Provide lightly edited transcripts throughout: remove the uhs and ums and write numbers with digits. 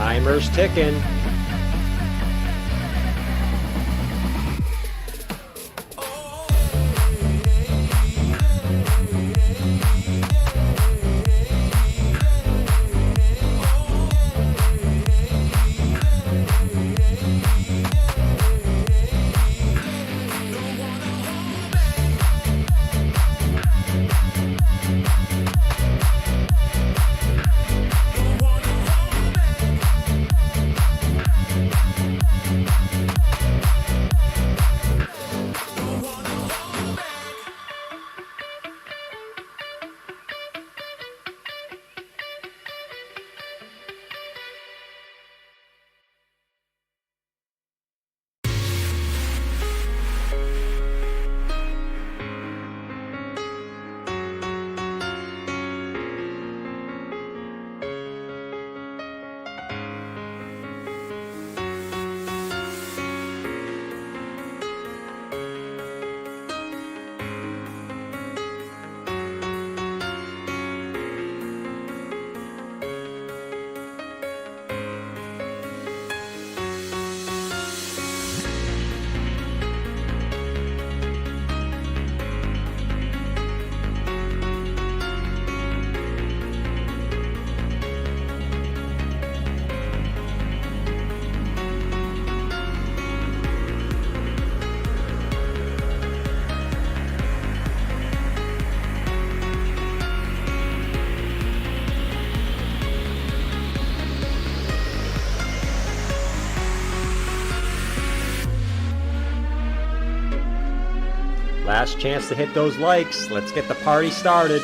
Timer's ticking. Last chance to hit those likes. Let's get the party started.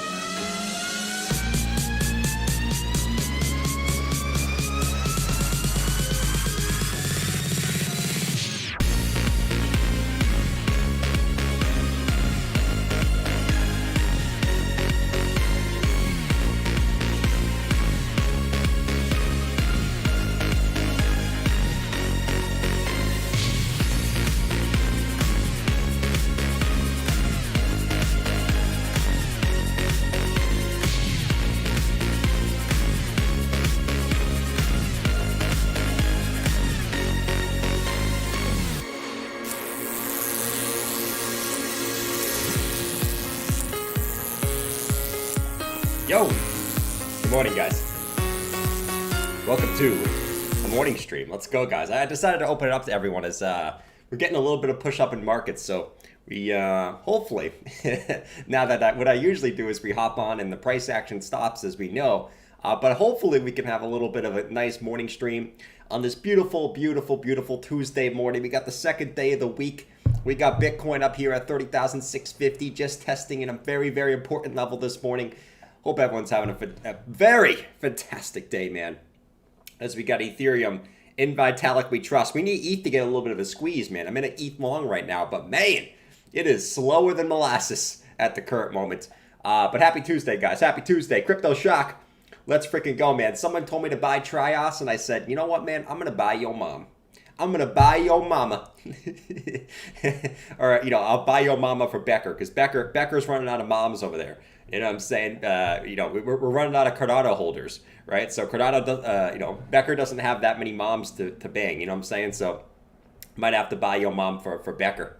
Yo! Good morning, guys. Welcome to the morning stream. Let's go, guys. I decided to open it up to everyone as we're getting a little bit of push up in markets, so we hopefully, now that what I usually do is we hop on and the price action stops, as we know, but hopefully we can have a little bit of a nice morning stream on this beautiful, beautiful, beautiful Tuesday morning. We got the second day of the week. We got Bitcoin up here at 30,650, just testing in a very, very important level this morning. Hope everyone's having a very fantastic day, man. As we got Ethereum in Vitalik we trust. We need ETH to get a little bit of a squeeze, man. I'm in an ETH long right now, but man, it is slower than molasses at the current moment. But happy Tuesday, guys. Happy Tuesday. Crypto shock. Let's freaking go, man. Someone told me to buy Trios, and I said, you know what, man? I'm going to buy your mom. I'm going to buy your mama. Or, I'll buy your mama for Becker, because Becker's running out of moms over there. You know what I'm saying? We're running out of Cardano holders, right? So Cardano, Becker doesn't have that many moms to bang, you know what I'm saying? So might have to buy your mom for Becker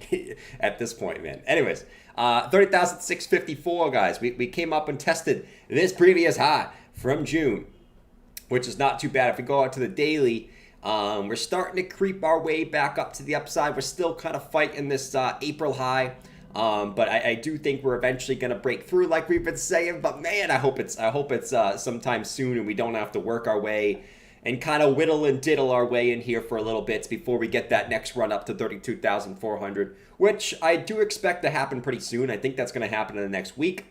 at this point, man. Anyways, 30,654, guys. We came up and tested this previous high from June, which is not too bad. If we go out to the daily, we're starting to creep our way back up to the upside. We're still kind of fighting this April high. But I do think we're eventually going to break through, like we've been saying. But man, I hope it's sometime soon, and we don't have to work our way and kind of whittle and diddle our way in here for a little bit before we get that next run up to 32,400, which I do expect to happen pretty soon. I think that's going to happen in the next week.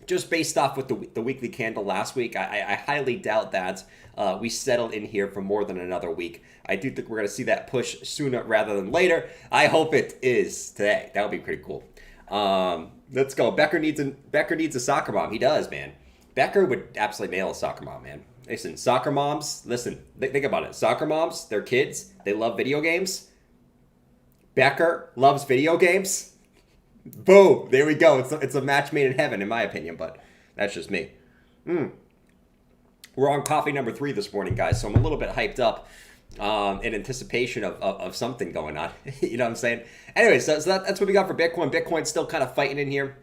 Just based off with the weekly candle last week, I highly doubt that we settle in here for more than another week. I do think we're going to see that push sooner rather than later. I hope it is today. That would be pretty cool. Let's go. Becker needs a soccer mom. He does, man. Becker would absolutely nail a soccer mom, man. Listen, soccer moms, think about it. Soccer moms, their kids, they love video games. Becker loves video games. Boom, there we go. It's a match made in heaven, in my opinion, but that's just me. We're We're on coffee number 3 this morning, guys, so I'm a little bit hyped up in anticipation of something going on. You know what I'm saying? Anyway, so that's what we got for Bitcoin. Bitcoin's still kind of fighting in here.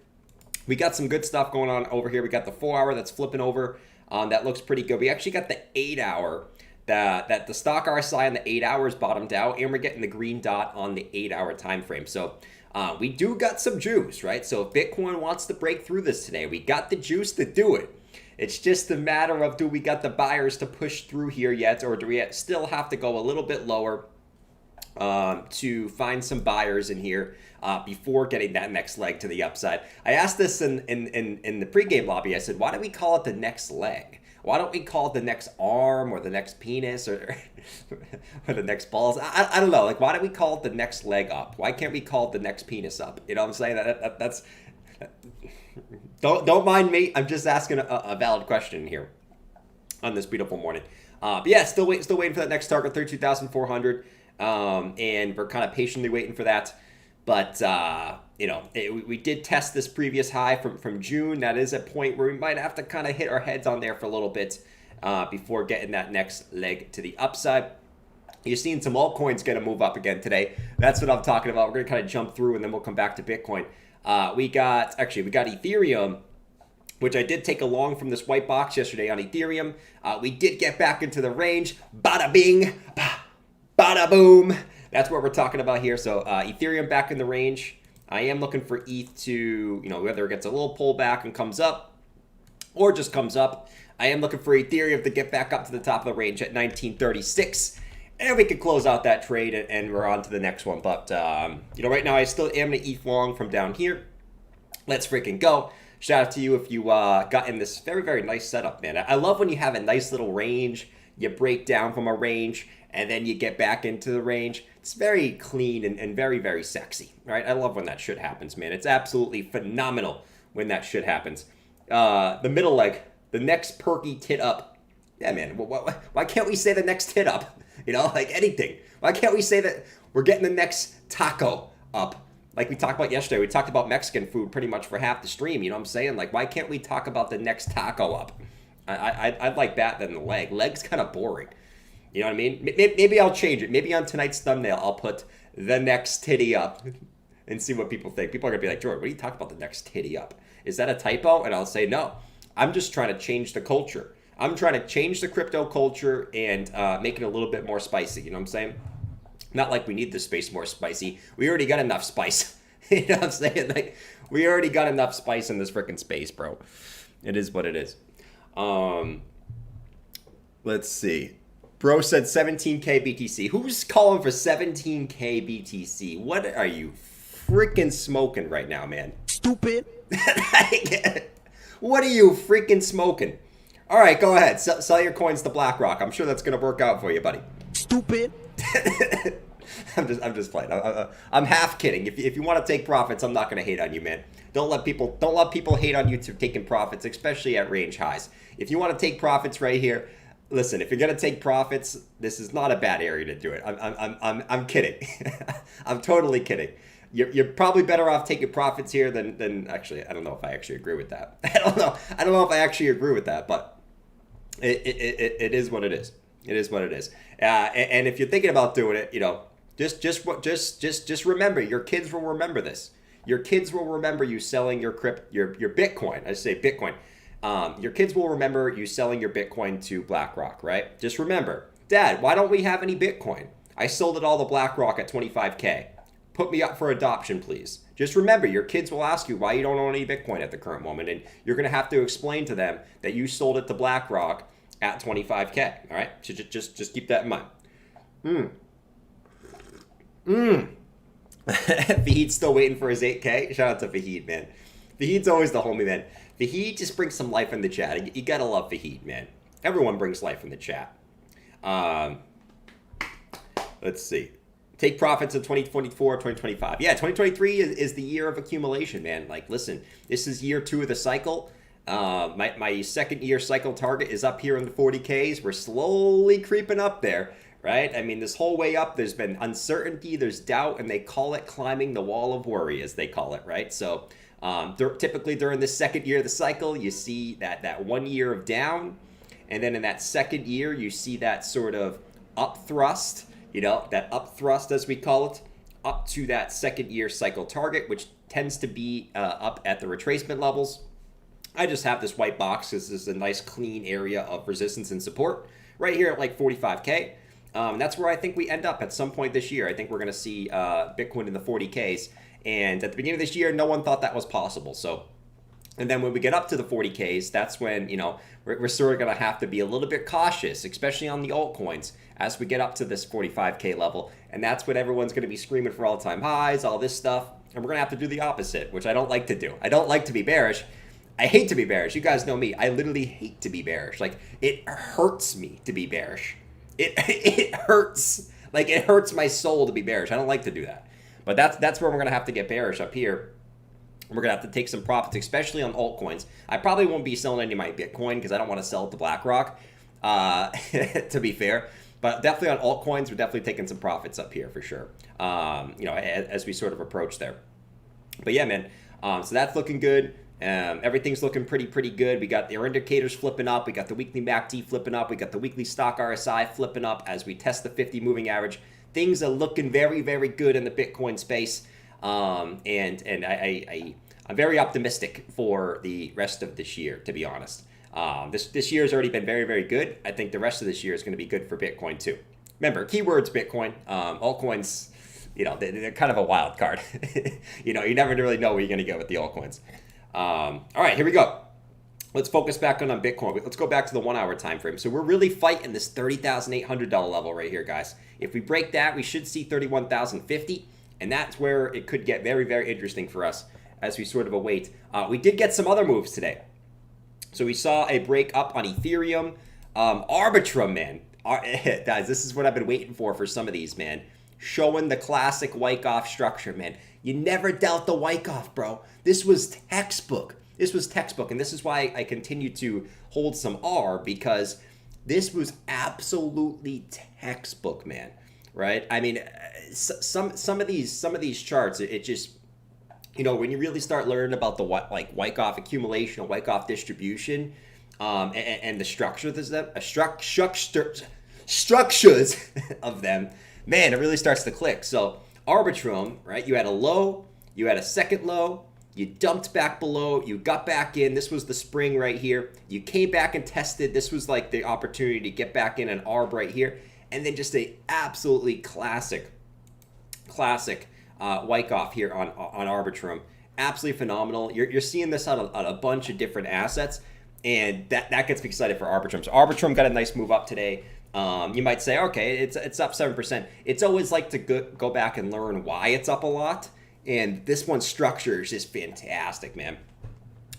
We got some good stuff going on over here. We got the 4-hour that's flipping over. That looks pretty good. We actually got the 8-hour. That the stock RSI on the 8 hours bottomed out, and we're getting the green dot on the 8-hour time frame. So we do got some juice, right? So if Bitcoin wants to break through this today, we got the juice to do it. It's just a matter of, do we got the buyers to push through here yet, or do we still have to go a little bit lower to find some buyers in here before getting that next leg to the upside? I asked this in the pregame lobby. I said, why don't we call it the next leg? Why don't we call it the next arm or the next penis or the next balls? I don't know. Like, why don't we call it the next leg up? Why can't we call it the next penis up? You know what I'm saying? That's don't mind me. I'm just asking a valid question here on this beautiful morning. But yeah, still waiting for that next target, 32,400. And we're kind of patiently waiting for that. But we did test this previous high from June. That is a point where we might have to kind of hit our heads on there for a little bit before getting that next leg to the upside. You're seeing some altcoins get a move up again today. That's what I'm talking about. We're going to kind of jump through, and then we'll come back to Bitcoin. We got Ethereum, which I did take a long from this white box yesterday on Ethereum. We did get back into the range. Bada bing, bada boom. That's what we're talking about here. So Ethereum back in the range. I am looking for ETH to, whether it gets a little pullback and comes up or just comes up. I am looking for Ethereum to get back up to the top of the range at 1936. And we can close out that trade and we're on to the next one. But, right now I still am an ETH long from down here. Let's freaking go. Shout out to you if you got in this very, very nice setup, man. I love when you have a nice little range. You break down from a range and then you get back into the range. It's very clean and very, very sexy, right? I love when that shit happens, man. It's absolutely phenomenal when that shit happens. The middle leg, the next perky tit up. Yeah, man, why can't we say the next tit up? Like anything. Why can't we say that we're getting the next taco up? Like we talked about yesterday. We talked about Mexican food pretty much for half the stream. You know what I'm saying? Like, why can't we talk about the next taco up? I'd like that than the leg. Leg's kind of boring. You know what I mean? Maybe I'll change it. Maybe on tonight's thumbnail, I'll put the next titty up and see what people think. People are going to be like, George, what are you talking about the next titty up? Is that a typo? And I'll say, no. I'm just trying to change the culture. I'm trying to change the crypto culture and make it a little bit more spicy. You know what I'm saying? Not like we need the space more spicy. We already got enough spice. You know what I'm saying? Like, we already got enough spice in this freaking space, bro. It is what it is. Let's see. Bro said 17K BTC. Who's calling for 17K BTC? What are you freaking smoking right now, man? Stupid. What are you freaking smoking? All right, go ahead. Sell your coins to BlackRock. I'm sure that's going to work out for you, buddy. Stupid. I'm just playing. I'm half kidding. If you want to take profits, I'm not going to hate on you, man. Don't let people hate on you for taking profits, especially at range highs. If you want to take profits right here, listen. If you're going to take profits, this is not a bad area to do it. I'm kidding. I'm totally kidding. You're probably better off taking profits here than actually. I don't know if I actually agree with that. I don't know if I actually agree with that, but it is what it is. It is what it is. And if you're thinking about doing it, just remember, your kids will remember this. Your kids will remember you selling your Bitcoin. I say Bitcoin. Your kids will remember you selling your Bitcoin to BlackRock, right? Just remember, Dad, why don't we have any Bitcoin? I sold it all to BlackRock at 25K. Put me up for adoption, please. Just remember, your kids will ask you why you don't own any Bitcoin at the current moment, and you're going to have to explain to them that you sold it to BlackRock at 25K. All right, so just keep that in mind. Fahid's still waiting for his 8K. Shout out to Fahid, man. Fahid's always the homie, man. Fahid just brings some life in the chat. You gotta love Fahid, man. Everyone brings life in the chat. Let's see. Take profits in 2024, 2025. Yeah, 2023 is the year of accumulation, man. Like, listen, this is year 2 of the cycle. My second year cycle target is up here in the 40Ks. We're slowly creeping up there, right? I mean, this whole way up, there's been uncertainty, there's doubt, and they call it climbing the wall of worry, as they call it, right? So typically during the second year of the cycle, you see that 1 year of down, And then in that second year, you see that sort of up thrust, that up thrust as we call it, up to that second year cycle target, which tends to be up at the retracement levels. I just have this white box because this is a nice clean area of resistance and support right here at like 45K. That's where I think we end up at some point this year. I think we're going to see Bitcoin in the 40Ks. And at the beginning of this year, no one thought that was possible. And then when we get up to the 40Ks, that's when, we're sort of going to have to be a little bit cautious, especially on the altcoins, as we get up to this 45K level. And that's when everyone's going to be screaming for all-time highs, all this stuff. And we're going to have to do the opposite, which I don't like to do. I don't like to be bearish. I hate to be bearish. You guys know me. I literally hate to be bearish. Like, it hurts me to be bearish. It hurts. Like, it hurts my soul to be bearish. I don't like to do that. But that's where we're going to have to get bearish up here. We're going to have to take some profits, especially on altcoins. I probably won't be selling any of my Bitcoin because I don't want to sell it to BlackRock, to be fair. But definitely on altcoins, we're definitely taking some profits up here for sure, as we sort of approach there. But yeah, man, so that's looking good. Everything's looking pretty good. We got our indicators flipping up. We got the weekly MACD flipping up. We got the weekly stock RSI flipping up as we test the 50 moving average. Things are looking very, very good in the Bitcoin space. I'm very optimistic for the rest of this year, to be honest. This year has already been very, very good. I think the rest of this year is going to be good for Bitcoin too. Remember, keywords Bitcoin, altcoins, they're kind of a wild card. You never really know where you're going to go with the altcoins. All right, here we go. Let's focus back on Bitcoin. Let's go back to the 1 hour time frame. So we're really fighting this $30,800 level right here, guys. If we break that, we should see $31,050, and that's where it could get very, very interesting for us as we sort of await. We did get some other moves today. So we saw a break up on Ethereum. Arbitrum, man. Guys, this is what I've been waiting for some of these, man. Showing the classic Wyckoff structure, man. You never doubt the Wyckoff, bro. This was textbook. And this is why I continue to hold some R, because this was absolutely textbook, man. Right? I mean, some of these charts, it just, when you really start learning about the Wyckoff accumulation or Wyckoff distribution, and the structures of them, man, it really starts to click. So Arbitrum, right? You had a low, you had a second low, you dumped back below, you got back in. This was the spring right here. You came back and tested. This was like the opportunity to get back in an ARB right here. And then just a absolutely classic Wyckoff here on Arbitrum. Absolutely phenomenal. You're seeing this on a bunch of different assets, and that gets me excited for Arbitrum. So Arbitrum got a nice move up today. You might say, okay, it's up 7%. It's always like to go back and learn why it's up a lot. And this one's structure is just fantastic, man.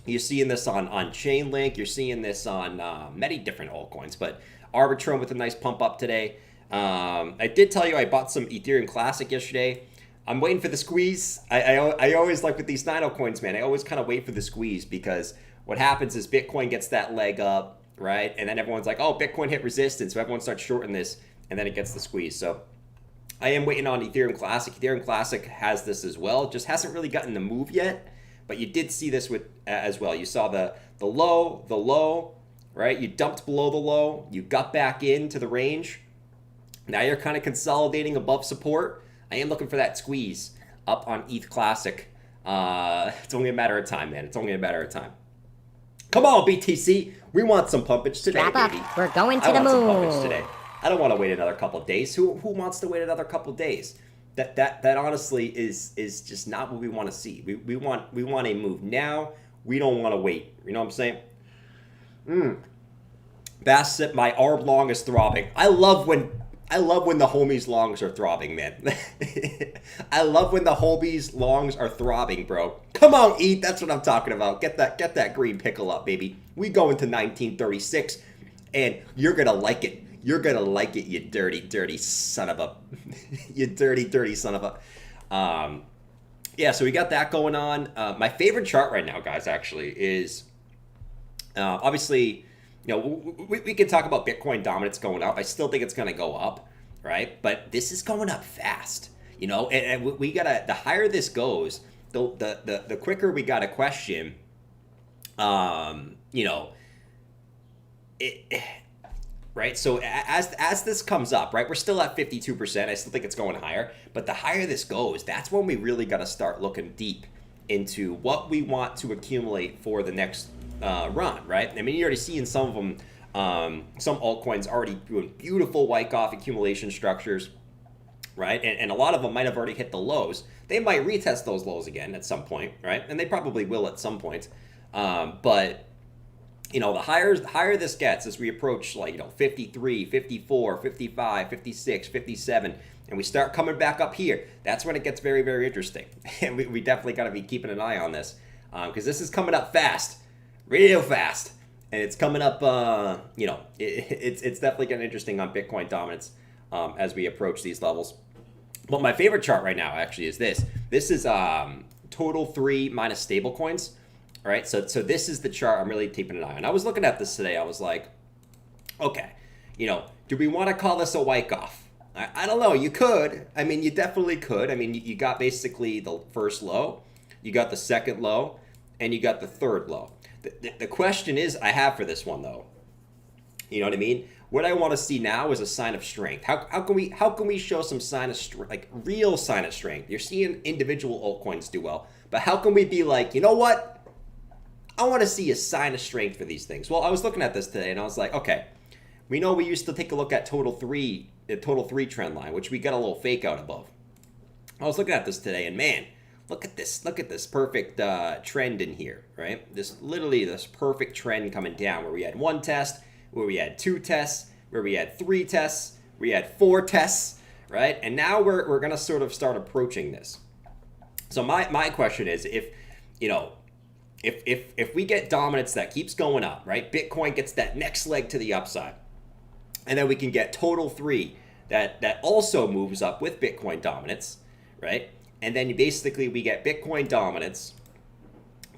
You're seeing this on Chainlink. You're seeing this on many different altcoins. But Arbitrum with a nice pump up today. I did tell you I bought some Ethereum Classic yesterday. I'm waiting for the squeeze. I always like with these Nino coins, man. I always kind of wait for the squeeze, because what happens is Bitcoin gets that leg up, right? And then everyone's like, oh, Bitcoin hit resistance. So everyone starts shorting this, and then it gets the squeeze. So I am waiting on Ethereum Classic. Ethereum Classic has this as well. Just hasn't really gotten the move yet, but you did see this with as well. You saw the low, right? You dumped below the low. You got back into the range. Now you're kind of consolidating above support. I am looking for that squeeze up on ETH Classic. It's only a matter of time, man. It's only a matter of time. Come on, BTC. We want some pumpage today, Strap up. baby. We're going to the I want some moon. pumpage today. I don't want to wait another couple of days. Who wants to wait another couple of days? That honestly is just not what we want to see. We want a move now. We don't want to wait. You know what I'm saying? Bassett, my arb long is throbbing. I love when the homies' longs are throbbing, man. I love when the homies' longs are throbbing, bro. Come on, eat. That's what I'm talking about. Get that green pickle up, baby. We go into 1936, and you're gonna like it. You're gonna like it, you dirty son of a, you dirty son of a. Yeah. So we got that going on. My favorite chart right now, guys, actually is obviously. We can talk about Bitcoin dominance going up. I still think it's going to go up, right? But this is going up fast, and we gotta. The higher this goes, the quicker we gotta question, it, right? So as this comes up, right, we're still at 52%. I still think it's going higher, but the higher this goes, that's when we really got to start looking deep into what we want to accumulate for the next run, right? I mean, you're already seeing some of them, some altcoins already doing beautiful Wyckoff accumulation structures, right? And a lot of them might have already hit the lows. They might retest those lows again at some point, right? And they probably will at some point. But you know, the higher this gets as we approach, like, you know, 53, 54, 55, 56, 57, and we start coming back up here, that's when it gets very, very interesting. And we definitely got to be keeping an eye on this, because this is coming up fast, real fast. And it's coming up, you know, it's definitely getting interesting on Bitcoin dominance as we approach these levels. But my favorite chart right now actually is this. This is total 3 minus stablecoins. All right, so this is the chart I'm really keeping an eye on. I was looking at this today. I was like, okay, you know, do we want to call this a Wyckoff? I don't know. You could. I mean, you definitely could. I mean, you got basically the first low, you got the second low, and you got the third low. The question is I have for this one, though. You know what I mean? What I want to see now is a sign of strength. How can we show some sign of strength, like real sign of strength? You're seeing individual altcoins do well, but how can we be like, you know what? I want to see a sign of strength for these things. Well, I was looking at this today and I was like, okay, we know we used to take a look at the total 3 trend line, which we got a little fake out above. I was looking at this today and man, look at this perfect trend in here, right? This perfect trend coming down where we had 1 test, where we had 2 tests, where we had 3 tests, we had 4 tests, right? And now we're going to sort of start approaching this. So my question is, if, you know, if we get dominance that keeps going up, right? Bitcoin gets that next leg to the upside. And then we can get total 3 that also moves up with Bitcoin dominance, right? And then basically we get Bitcoin dominance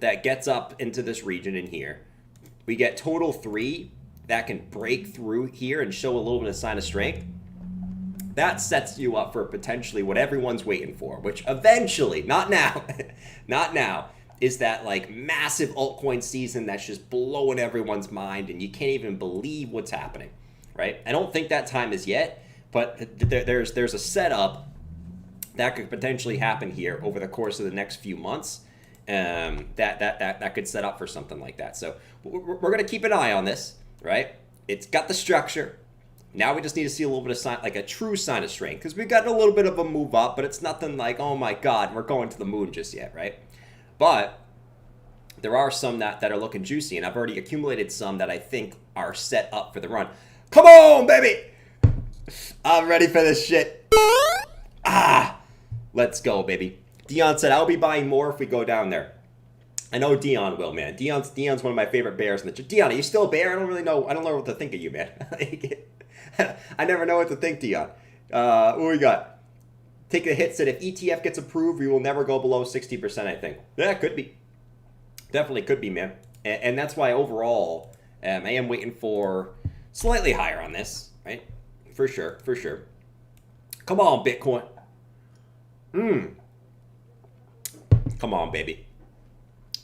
that gets up into this region in here. We get total 3 that can break through here and show a little bit of sign of strength. That sets you up for potentially what everyone's waiting for, which eventually, not now, not now, is that like massive altcoin season that's just blowing everyone's mind and you can't even believe what's happening, right? I don't think that time is yet, but there's a setup that could potentially happen here over the course of the next few months. That could set up for something like that. So we're going to keep an eye on this, right? It's got the structure. Now we just need to see a little bit of sign, like a true sign of strength, because we've got a little bit of a move up, but it's nothing like, oh my God, we're going to the moon just yet, right? But there are some that are looking juicy, and I've already accumulated some that I think are set up for the run. Come on, baby! I'm ready for this shit. Let's go, baby. Dion said, I'll be buying more if we go down there. I know Dion will, man. Dion's one of my favorite bears in the chat. Dion, are you still a bear? I don't really know. I don't know what to think of you, man. I never know what to think, Dion. What we got? Take a hit said, if ETF gets approved, we will never go below 60%, I think. Yeah, could be. Definitely could be, man. And that's why overall, I am waiting for slightly higher on this, right? For sure, for sure. Come on, Bitcoin. Come on, baby.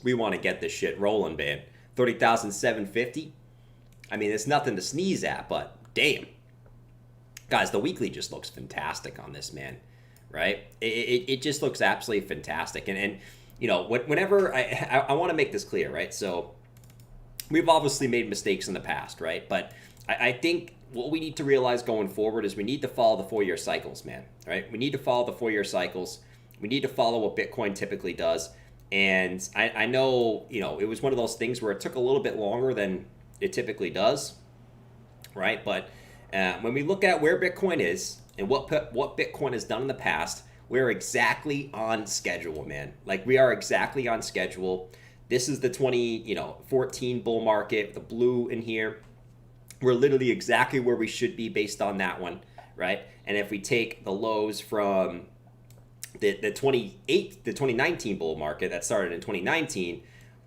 We want to get this shit rolling, man. 30,750. I mean, it's nothing to sneeze at, but damn. Guys, the weekly just looks fantastic on this, man. Right? It just looks absolutely fantastic. And you know, whenever I want to make this clear, right? So we've obviously made mistakes in the past, right? But I think what we need to realize going forward is we need to follow the 4-year cycles, man. Right? We need to follow the 4-year cycles. We need to follow what Bitcoin typically does. And I know, you know, it was one of those things where it took a little bit longer than it typically does, right? But when we look at where Bitcoin is and what Bitcoin has done in the past, we're exactly on schedule, man. Like, we are exactly on schedule. This is the 2014 bull market, the blue in here. We're literally exactly where we should be based on that one, right? And if we take the lows from the 2019 bull market that started in 2019,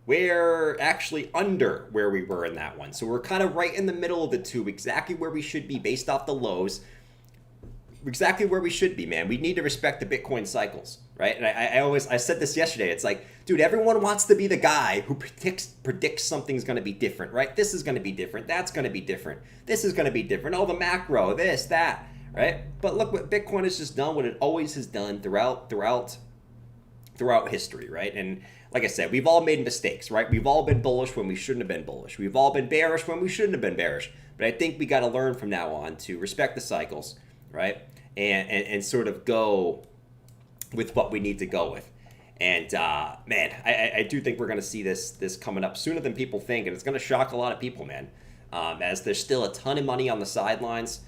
we're actually under where we were in that one. So we're kind of right in the middle of the two, exactly where we should be based off the lows. exactly where we should be, man. We need to respect the Bitcoin cycles, right? And I said this yesterday. It's like, dude, everyone wants to be the guy who predicts something's going to be different, right? This is going to be different. That's going to be different. This is going to be different. Oh, the macro, this, that, right? But look what Bitcoin has just done, what it always has done throughout history, right? And like I said, we've all made mistakes, right? We've all been bullish when we shouldn't have been bullish. We've all been bearish when we shouldn't have been bearish. But I think we got to learn from now on to respect the cycles, right? And sort of go with what we need to go with. And man, I do think we're going to see this coming up sooner than people think, and it's going to shock a lot of people, man. As there's still a ton of money on the sidelines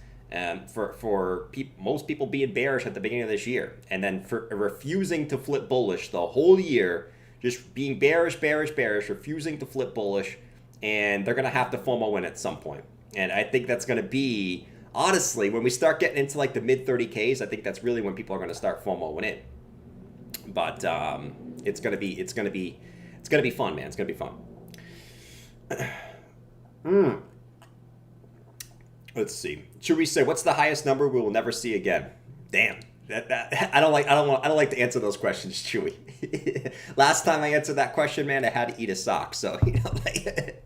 for most people being bearish at the beginning of this year, and then for refusing to flip bullish the whole year, just being bearish, refusing to flip bullish, and they're going to have to FOMO in at some point. And I think that's going to be, honestly, when we start getting into like the mid 30Ks, I think that's really when people are going to start FOMOing in. But it's gonna be fun, man. It's gonna be fun. Let's see. Should we say what's the highest number we will never see again? Damn. That I don't like to answer those questions, Chewy. Last time I answered that question, man, I had to eat a sock. So like,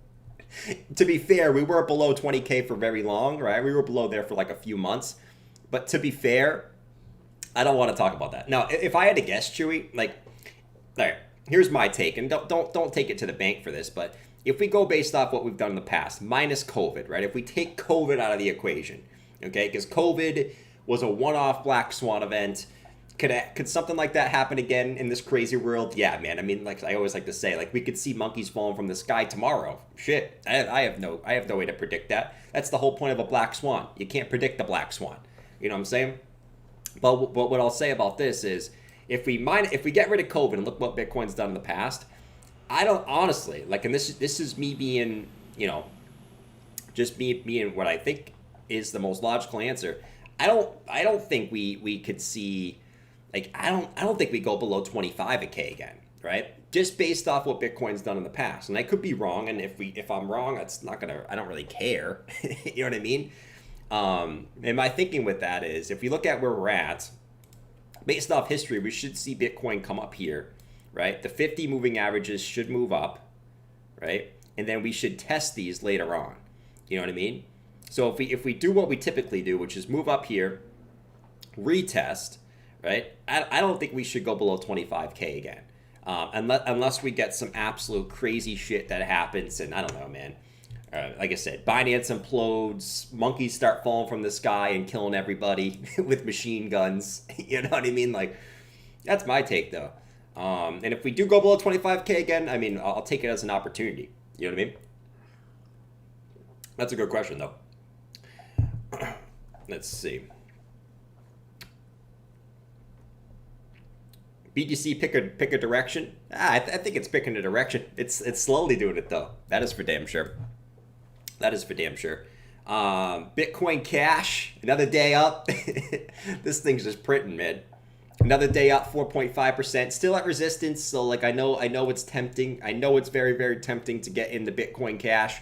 to be fair, we were below 20K for very long, right? We were below there for like a few months. But to be fair, I don't want to talk about that. Now, if I had to guess, Chewy, like, all right, here's my take, and don't take it to the bank for this, but if we go based off what we've done in the past, minus COVID, right? If we take COVID out of the equation, okay, because COVID was a one-off black swan event. Could something like that happen again in this crazy world? Yeah, man. I mean, like I always like to say, like we could see monkeys falling from the sky tomorrow. Shit, I have no way to predict that. That's the whole point of a black swan. You can't predict the black swan. You know what I'm saying? But what I'll say about this is, if we get rid of COVID and look what Bitcoin's done in the past, I don't honestly like, and this is me being, just me being what I think is the most logical answer. I don't think we could see, like I don't think we go below 25K again, right? Just based off what Bitcoin's done in the past, and I could be wrong. And if I'm wrong, I don't really care. You know what I mean? And my thinking with that is, if we look at where we're at, based off history, we should see Bitcoin come up here, right? The 50 moving averages should move up, right? And then we should test these later on. You know what I mean? So if we do what we typically do, which is move up here, retest, right? I don't think we should go below 25K again, unless we get some absolute crazy shit that happens. And I don't know, man. Like I said, Binance implodes, monkeys start falling from the sky and killing everybody with machine guns. You know what I mean? Like, that's my take, though. And if we do go below 25K again, I mean, I'll take it as an opportunity. You know what I mean? That's a good question, though. Let's see. BTC pick a direction? I think it's picking a direction. It's slowly doing it, though. That is for damn sure. Bitcoin Cash, another day up. This thing's just printing, man. Another day up, 4.5%. Still at resistance, so like I know it's tempting. I know it's very, very tempting to get into Bitcoin Cash.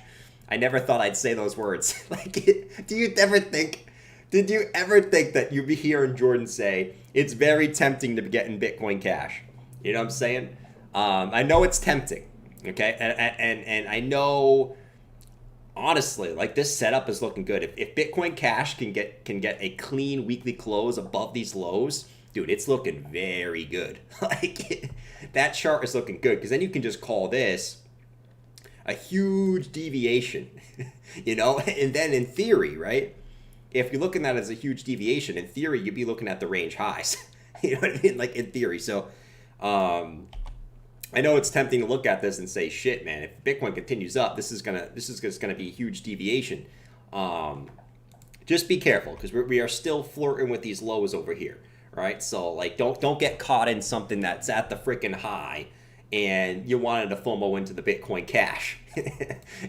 I never thought I'd say those words. Like, did you ever think that you'd be hearing Jordan say it's very tempting to get in Bitcoin Cash? You know what I'm saying? I know it's tempting, okay, and I know. Honestly, like this setup is looking good. If Bitcoin Cash can get a clean weekly close above these lows, dude, it's looking very good. Like that chart is looking good, because then you can just call this a huge deviation, and then in theory, right? If you're looking at it as a huge deviation, in theory, you'd be looking at the range highs. You know what I mean? Like in theory. So, I know it's tempting to look at this and say, shit, man, if Bitcoin continues up, this is just gonna be a huge deviation. Just be careful, because we are still flirting with these lows over here, right? So like, don't get caught in something that's at the freaking high, and you wanted to FOMO into the Bitcoin Cash.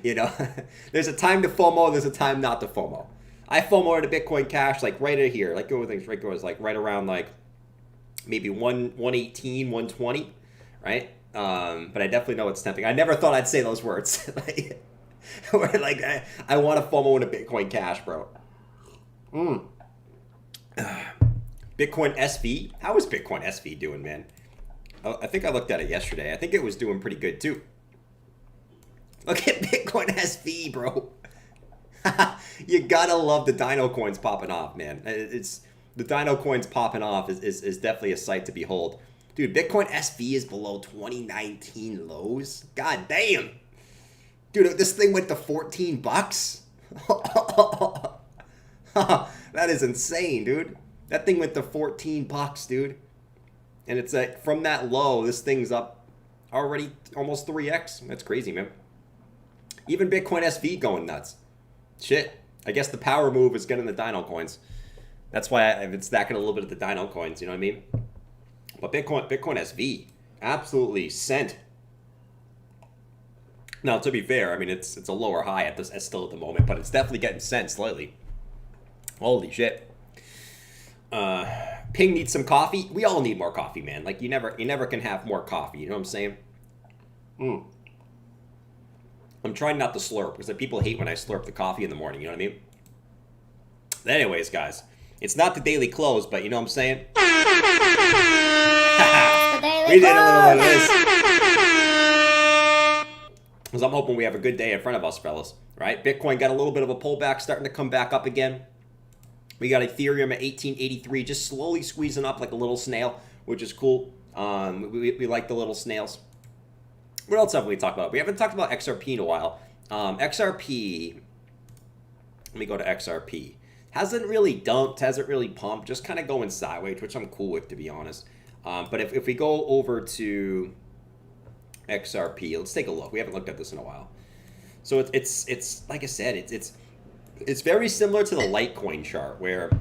There's a time to FOMO, there's a time not to FOMO. I FOMO into Bitcoin Cash like right in here, like everything's right goes like right around like maybe 118, 120, right? But I definitely know it's tempting. I never thought I'd say those words. I want to FOMO into Bitcoin Cash, bro. Bitcoin SV. How is Bitcoin SV doing, man? Oh, I think I looked at it yesterday. I think it was doing pretty good too. Look at Bitcoin SV, bro. You gotta love the Dino coins popping off, man. It's the Dino coins popping off is definitely a sight to behold. Dude, Bitcoin SV is below 2019 lows. God damn. Dude, this thing went to 14 bucks. That is insane, dude. That thing went to 14 bucks, dude. And it's like from that low, this thing's up already almost 3x. That's crazy, man. Even Bitcoin SV going nuts. Shit. I guess the power move is getting the Dino coins. That's why I've been stacking a little bit of the Dino coins, you know what I mean? But Bitcoin SV, absolutely sent. Now, to be fair, I mean, it's a lower high at this still at the moment, but it's definitely getting sent slightly. Holy shit. Ping needs some coffee. We all need more coffee, man. Like, you never can have more coffee, you know what I'm saying? I'm trying not to slurp, because people hate when I slurp the coffee in the morning, you know what I mean? But anyways, guys, it's not the daily close, but you know what I'm saying? We did a little bit of this. Because I'm hoping we have a good day in front of us, fellas. Right? Bitcoin got a little bit of a pullback, starting to come back up again. We got Ethereum at 1883, just slowly squeezing up like a little snail, which is cool. We like the little snails. What else have we talked about? We haven't talked about XRP in a while. XRP, let me go to XRP. Hasn't really dumped, hasn't really pumped, just kind of going sideways, which I'm cool with, to be honest. But if we go over to XRP, let's take a look. We haven't looked at this in a while. So it's like I said, it's very similar to the Litecoin chart, where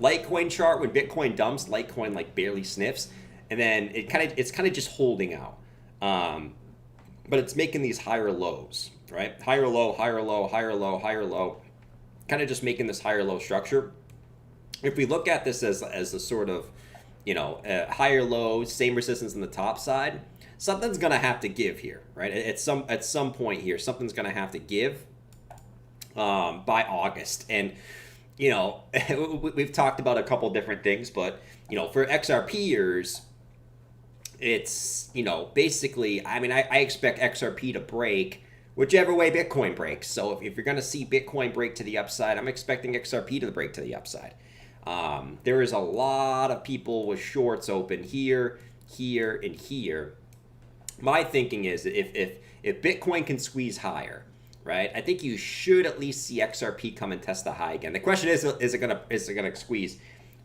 Litecoin chart, when Bitcoin dumps, Litecoin like barely sniffs, and then it's kind of just holding out. But it's making these higher lows, right? Higher low, higher low, higher low, higher low, kind of just making this higher low structure. If we look at this as a sort of, higher low, same resistance on the top side, something's gonna have to give here, right? At some point here, something's gonna have to give by August. And we've talked about a couple different things, but for XRPers, it's basically, I mean, I expect XRP to break whichever way Bitcoin breaks. So if you're gonna see Bitcoin break to the upside, I'm expecting XRP to break to the upside. There is a lot of people with shorts open here, here, and here. My thinking is if Bitcoin can squeeze higher, right? I think you should at least see XRP come and test the high again. The question is it gonna squeeze?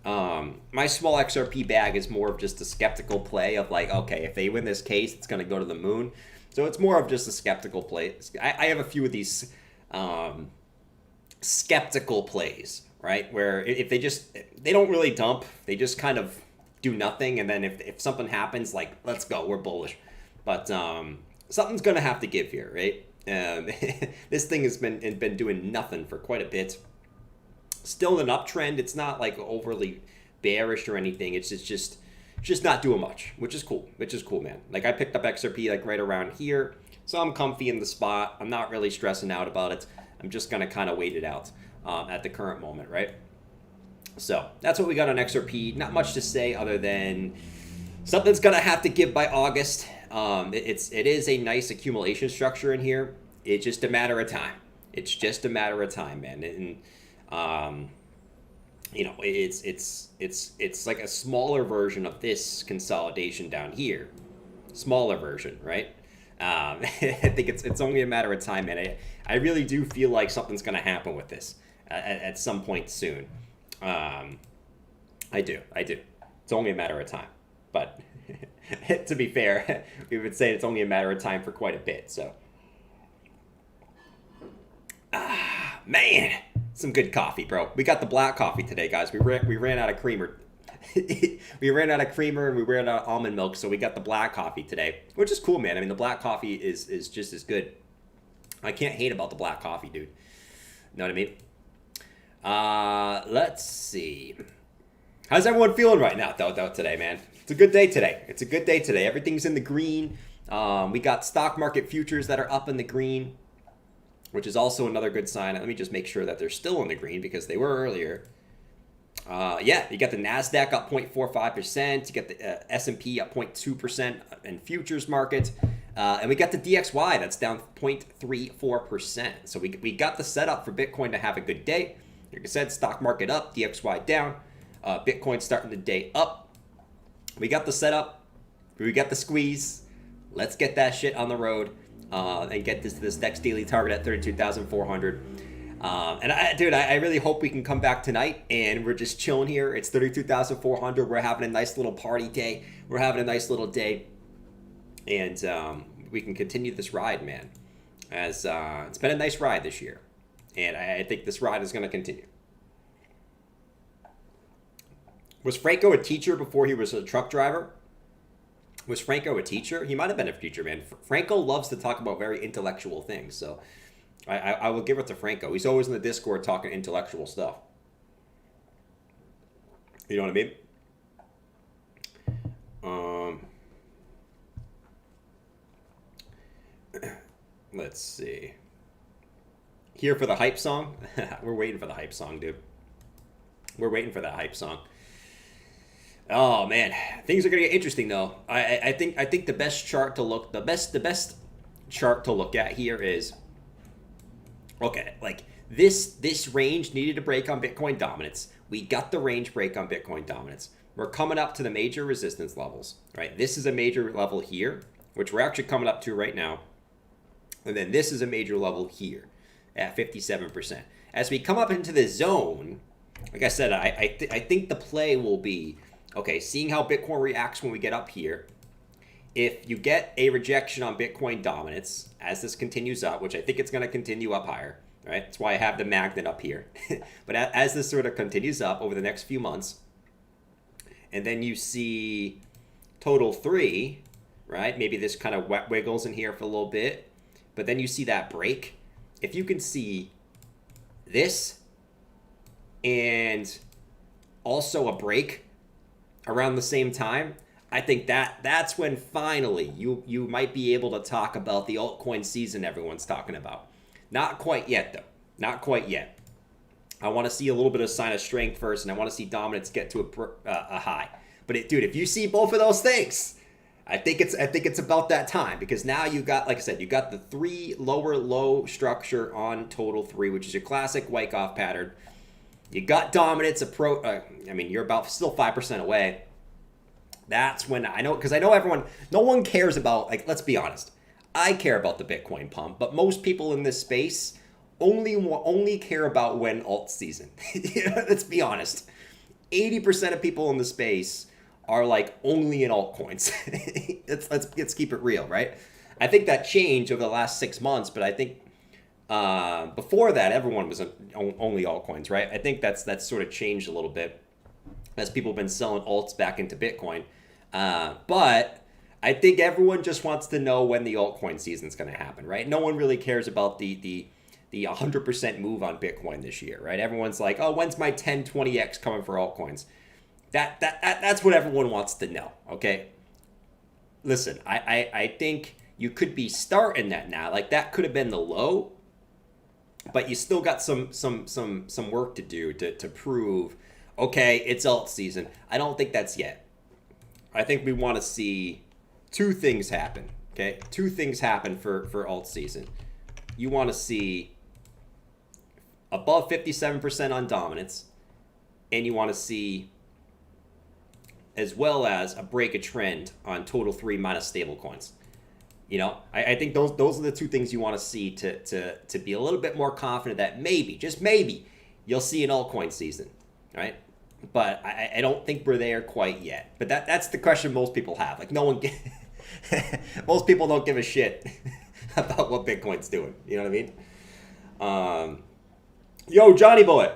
My small XRP bag is more of just a skeptical play of like, okay, if they win this case, it's gonna go to the moon. So it's more of just a skeptical play. I have a few of these skeptical plays, right? Where if they don't really dump, they just kind of do nothing, and then if something happens, like, let's go, we're bullish. But something's gonna have to give here, right? This thing has been doing nothing for quite a bit. Still an uptrend. It's not like overly bearish or anything. It's just not doing much, which is cool. Man. Like, I picked up XRP like right around here, so I'm comfy in the spot. I'm not really stressing out about it. I'm just gonna kind of wait it out at the current moment, right? So that's what we got on XRP. Not much to say other than something's gonna have to give by August. It is a nice accumulation structure in here. It's just a matter of time. It's just a matter of time, man. And it's like a smaller version of this consolidation down here. Smaller version, right? I think it's only a matter of time, man. I really do feel like something's gonna happen with this at some point soon. I do. It's only a matter of time. But to be fair, we would say it's only a matter of time for quite a bit. So, man, some good coffee, bro. We got the black coffee today, guys. We ran out of creamer. We ran out of creamer and we ran out of almond milk, so we got the black coffee today, which is cool, man. I mean, the black coffee is just as good. I can't hate about the black coffee, dude. Know what I mean? Let's see. How's everyone feeling right now, though, today, man? It's a good day today. Everything's in the green. We got stock market futures that are up in the green, which is also another good sign. Let me just make sure that they're still in the green because they were earlier. Yeah, you got the Nasdaq up 0.45%. You got the S&P up 0.2% in futures market, and we got the DXY that's down 0.34%. So we got the setup for Bitcoin to have a good day. Like I said, stock market up, DXY down, Bitcoin starting the day up. We got the setup, we got the squeeze. Let's get that shit on the road and get this next daily target at 32,400. And I really hope we can come back tonight and we're just chilling here. It's 32,400. We're having a nice little party day. We're having a nice little day, and we can continue this ride, man. As it's been a nice ride this year, and I think this ride is going to continue. Was Franco a teacher before he was a truck driver? Was Franco a teacher? He might have been a teacher, man. Franco loves to talk about very intellectual things, so I will give it to Franco. He's always in the Discord talking intellectual stuff. You know what I mean? Let's see. Here for the hype song? We're waiting for the hype song, dude. We're waiting for that hype song. Oh man, things are gonna get interesting though. I think the best chart to look the best chart to look at here is, okay, like this range needed to break on Bitcoin dominance. We got the range break on Bitcoin dominance. We're coming up to the major resistance levels, right? This is a major level here, which we're actually coming up to right now. And then this is a major level here at 57%. As we come up into the zone, like I said, I think the play will be, okay, seeing how Bitcoin reacts when we get up here. If you get a rejection on Bitcoin dominance as this continues up, which I think it's going to continue up higher, right? That's why I have the magnet up here. But as this sort of continues up over the next few months, and then you see total 3, right? Maybe this kind of wiggles in here for a little bit, but then you see that break. If you can see this and also a break around the same time, I think that's when finally you might be able to talk about the altcoin season everyone's talking about. Not quite yet, though. Not quite yet. I want to see a little bit of sign of strength first, and I want to see dominance get to a high. But dude, if you see both of those things, I think it's about that time, because now you got, like I said, you got the 3 lower low structure on total 3, which is your classic Wyckoff pattern. You got dominance you're about still 5% away. That's when I know, because I know no one cares about, like, let's be honest. I care about the Bitcoin pump, but most people in this space only care about when alt season. Let's be honest. 80% of people in the space are like only in altcoins. let's keep it real, right? I think that changed over the last 6 months, but I think before that, everyone was only altcoins, right? I think that's sort of changed a little bit as people have been selling alts back into Bitcoin. But I think everyone just wants to know when the altcoin season is going to happen, right? No one really cares about the 100% move on Bitcoin this year, right? Everyone's like, oh, when's my 10, 20x coming for altcoins? That's what everyone wants to know, okay? Listen, I think you could be starting that now. Like, that could have been the low, but you still got some work to do to prove, okay, it's alt season. I don't think that's yet. I think we want to see 2 things happen, okay? 2 things happen for alt season. You want to see above 57% on dominance, and you want to see as well as a break of trend on total 3 minus stablecoins. You know, I think those are the 2 things you want to see to be a little bit more confident that maybe, just maybe, you'll see an altcoin season, right? But I don't think we're there quite yet. But that's the question most people have. Like, most people don't give a shit about what Bitcoin's doing. You know what I mean? Yo, Johnny boy.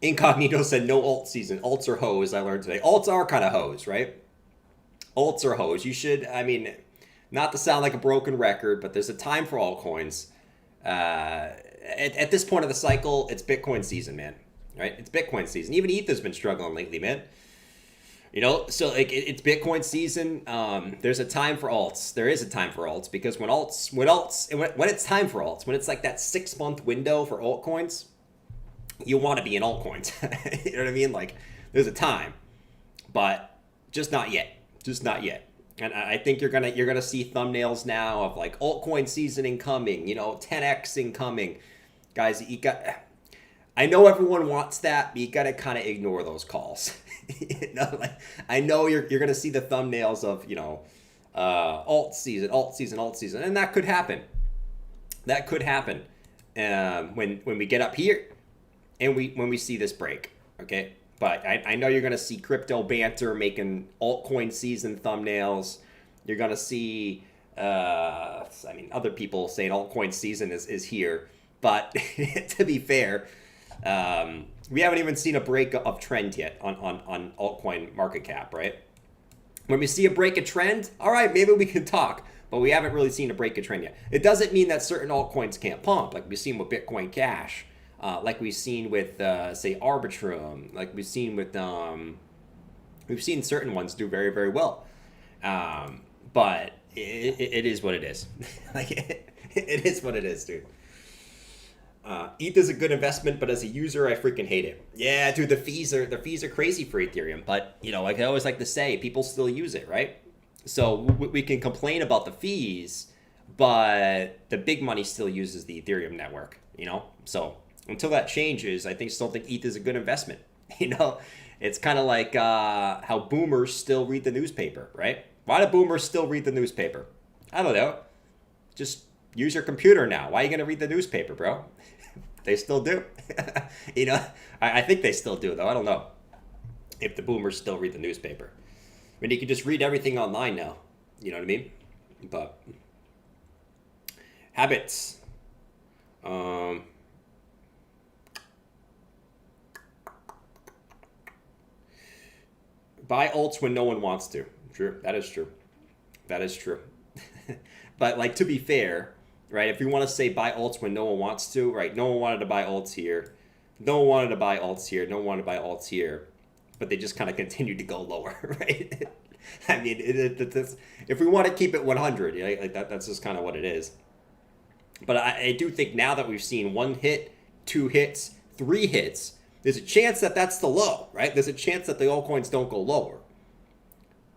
Incognito said no alt season. Alts are hoes, I learned today. Alts are kind of hoes, right? Alts are hoes. You should, not to sound like a broken record, but there's a time for altcoins. At this point of the cycle, it's Bitcoin season, man. Right? It's Bitcoin season. Even ETH's been struggling lately, man. You know, so like it's Bitcoin season. There's a time for alts. There is a time for alts, because when it's time for alts, when it's like that 6-month window for altcoins, you want to be in altcoins. You know what I mean? Like, there's a time, but just not yet. Just not yet. And I think you're gonna see thumbnails now of like altcoin season incoming, 10x incoming. Guys, I know everyone wants that, but you gotta kind of ignore those calls. Like, I know you're gonna see the thumbnails of alt season, and that could happen. That could happen when we get up here and when we see this break. Okay, but I know you're gonna see crypto banter making altcoin season thumbnails. You're gonna see other people saying altcoin season is here. But to be fair, we haven't even seen a break of trend yet on altcoin market cap, right? When we see a break of trend, all right, maybe we can talk, but we haven't really seen a break of trend yet. It doesn't mean that certain altcoins can't pump, like we've seen with Bitcoin Cash, like we've seen with, say, Arbitrum, like we've seen certain ones do very, very well. But it is what it is. Like, it is what it is, dude. ETH is a good investment, but as a user, I freaking hate it. Yeah, dude, the fees are crazy for Ethereum, but like I always like to say, people still use it, right? So we can complain about the fees, but the big money still uses the Ethereum network, So until that changes, I still think ETH is a good investment. It's kind of like how boomers still read the newspaper, right? Why do boomers still read the newspaper? I don't know. Just use your computer now. Why are you going to read the newspaper, bro? They still do. I think they still do, though. I don't know if the boomers still read the newspaper. I mean, you can just read everything online now. You know what I mean? But habits. Buy alts when no one wants to. True. That is true. That is true. But, like, to be fair, right, if you want to say buy alts when no one wants to, right, no one wanted to buy alts here. No one wanted to buy alts here. No one wanted to buy alts here. But they just kind of continued to go lower, right? I mean, if we want to keep it 100, like that's just kind of what it is. But I do think now that we've seen 1 hit, 2 hits, 3 hits, there's a chance that that's the low, right? There's a chance that the altcoins don't go lower.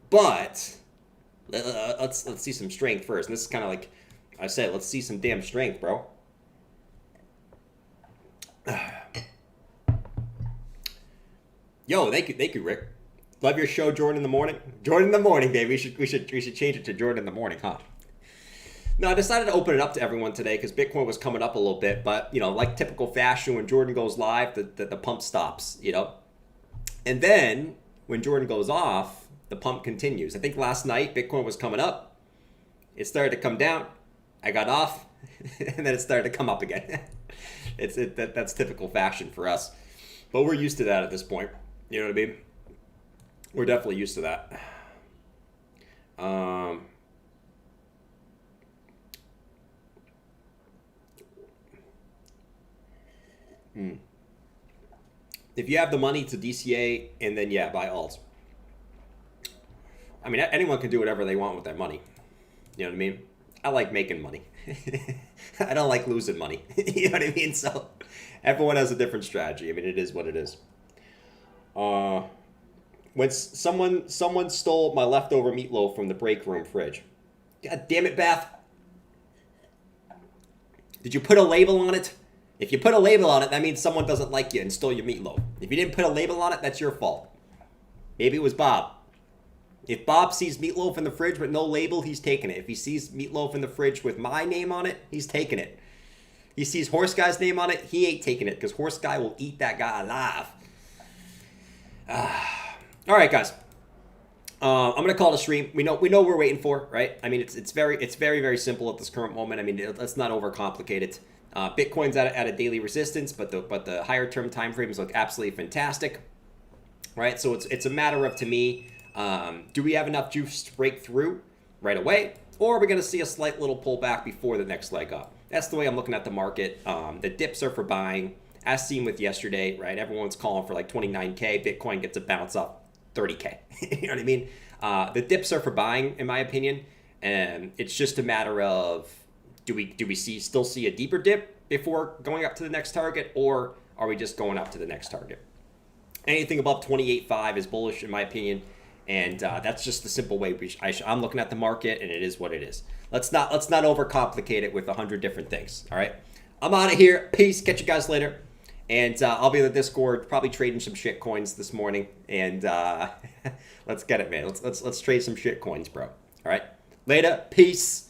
But let's see some strength first. And this is kind of like I said, let's see some damn strength, bro. Yo, thank you, Rick. Love your show, Jordan in the morning. Jordan in the morning, baby. We should change it to Jordan in the morning, huh? No, I decided to open it up to everyone today because Bitcoin was coming up a little bit, but like typical fashion, when Jordan goes live, the pump stops, and then when Jordan goes off, the pump continues. I think last night Bitcoin was coming up, it started to come down, I got off, and then it started to come up again. That's typical fashion for us, but we're used to that at this point. You know what I mean? We're definitely used to that. If you have the money to DCA and then buy alts. I mean, anyone can do whatever they want with their money. You know what I mean? I like making money. I don't like losing money. You know what I mean? So everyone has a different strategy. I mean, it is what it is. When someone stole my leftover meatloaf from the break room fridge. God damn it, Beth. Did you put a label on it? If you put a label on it, that means someone doesn't like you and stole your meatloaf. If you didn't put a label on it, that's your fault. Maybe it was Bob. If Bob sees meatloaf in the fridge with no label, he's taking it. If he sees meatloaf in the fridge with my name on it, he's taking it. He sees Horse Guy's name on it, he ain't taking it because Horse Guy will eat that guy alive. All right, guys. I'm gonna call it a stream. We know we're waiting for, right? I mean, it's very very simple at this current moment. I mean, let's not overcomplicate it. Bitcoin's at a daily resistance, but the higher term time frames look absolutely fantastic, right? So it's a matter of, to me, do we have enough juice to break through right away, or are we going to see a slight little pullback before the next leg up? That's the way I'm looking at the market. The dips are for buying, as seen with yesterday, right? Everyone's calling for like 29K. Bitcoin gets a bounce up 30K. You know what I mean? The dips are for buying, in my opinion, and it's just a matter of, do we still see a deeper dip before going up to the next target, or are we just going up to the next target? Anything above 28.5 is bullish in my opinion, and that's just the simple way I'm looking at the market, and it is what it is. Let's not overcomplicate it with 100 different things. All right, I'm out of here. Peace. Catch you guys later, and I'll be in the Discord, probably trading some shit coins this morning, and let's get it, man. Let's trade some shit coins, bro. All right, later. Peace.